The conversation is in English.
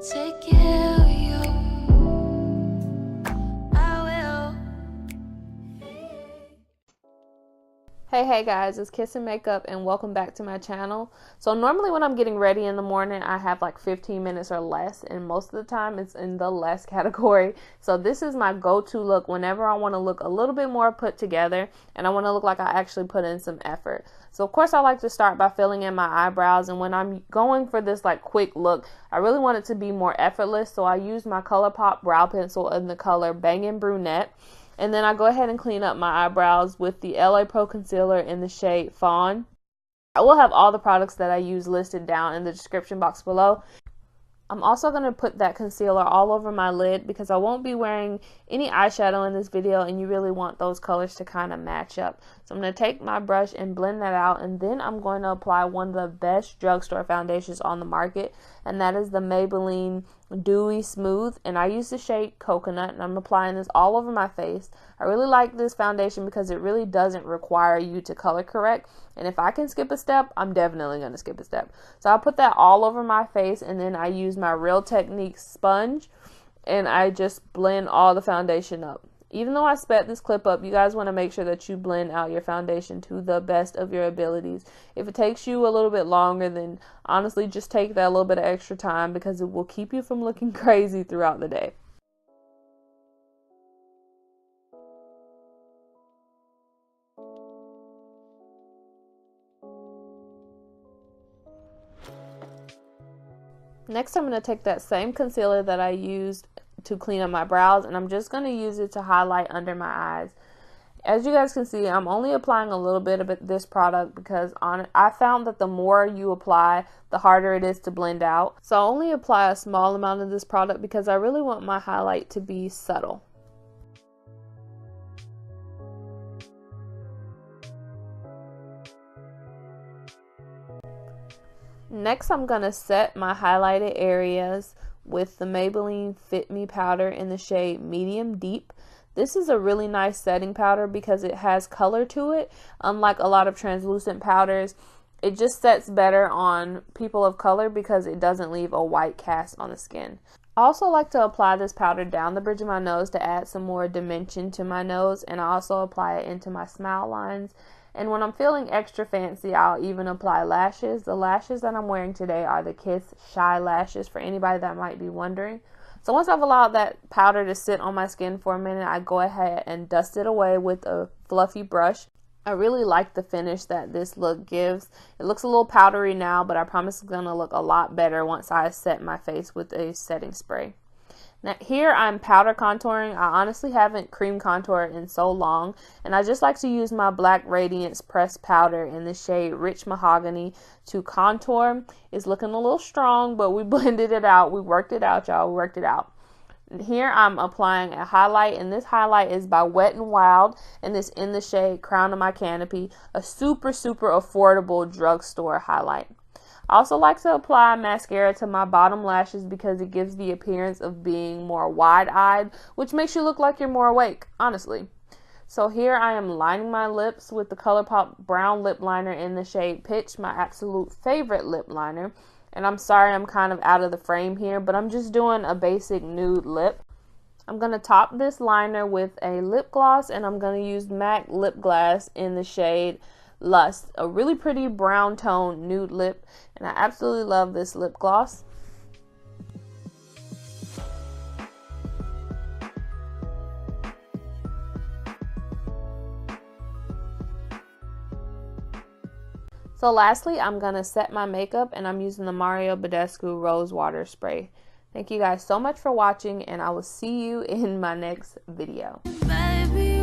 take care of you. I will. Hey guys, it's Kiss.Makeup and welcome back to my channel. So normally when I'm getting ready in the morning, I have like 15 minutes or less, and most of the time it's in the less category. So this is my go-to look whenever I want to look a little bit more put together and I want to look like I actually put in some effort. So of course I like to start by filling in my eyebrows, and when I'm going for this like quick look, I really want it to be more effortless, so I use my Colourpop brow pencil in the color Bangin Brunette. And then I go ahead and clean up my eyebrows with the LA Pro Concealer in the shade Fawn. I will have all the products that I use listed down in the description box below. I'm also going to put that concealer all over my lid because I won't be wearing any eyeshadow in this video, and you really want those colors to kind of match up. So I'm going to take my brush and blend that out, and then I'm going to apply one of the best drugstore foundations on the market, and that is the Maybelline Dewy Smooth, and I use the shade Coconut, and I'm applying this all over my face. I really like this foundation because it really doesn't require you to color correct, and if I can skip a step, I'm definitely going to skip a step. So I'll put that all over my face, and then I use my Real Technique sponge, and I just blend all the foundation up. Even though I sped this clip up, you guys want to make sure that you blend out your foundation to the best of your abilities. If it takes you a little bit longer, then honestly just take that little bit of extra time because it will keep you from looking crazy throughout the day. Next, I'm going to take that same concealer that I used to clean up my brows, and I'm just going to use it to highlight under my eyes. As you guys can see, I'm only applying a little bit of this product because I found that the more you apply, the harder it is to blend out. So I only apply a small amount of this product because I really want my highlight to be subtle. Next, I'm going to set my highlighted areas with the Maybelline Fit Me powder in the shade Medium Deep. This is a really nice setting powder because it has color to it. Unlike a lot of translucent powders, it just sets better on people of color because it doesn't leave a white cast on the skin. I also like to apply this powder down the bridge of my nose to add some more dimension to my nose, and I also apply it into my smile lines. And when I'm feeling extra fancy, I'll even apply lashes. The lashes that I'm wearing today are the Kiss Shy Lashes, for anybody that might be wondering. So once I've allowed that powder to sit on my skin for a minute, I go ahead and dust it away with a fluffy brush. I really like the finish that this look gives. It looks a little powdery now, but I promise it's going to look a lot better once I set my face with a setting spray. Now here I'm powder contouring. I honestly haven't cream contoured in so long, and I just like to use my Black Radiance pressed powder in the shade Rich Mahogany to contour. It's looking a little strong, but we blended it out. We worked it out, y'all. We worked it out. Here I'm applying a highlight, and this highlight is by Wet n Wild, and it's in the shade Crown of My Canopy, a super affordable drugstore highlight. I also like to apply mascara to my bottom lashes because it gives the appearance of being more wide-eyed, which makes you look like you're more awake, honestly. So here I am lining my lips with the Colourpop brown lip liner in the shade Pitch, my absolute favorite lip liner. And I'm sorry I'm kind of out of the frame here, but I'm just doing a basic nude lip. I'm going to top this liner with a lip gloss, and I'm going to use MAC lip gloss in the shade Lust, a really pretty brown tone nude lip, and I absolutely love this lip gloss. So lastly, I'm going to set my makeup, and I'm using the Badescu Rose Water Spray. Thank you guys so much for watching, and I will see you in my next video. Baby,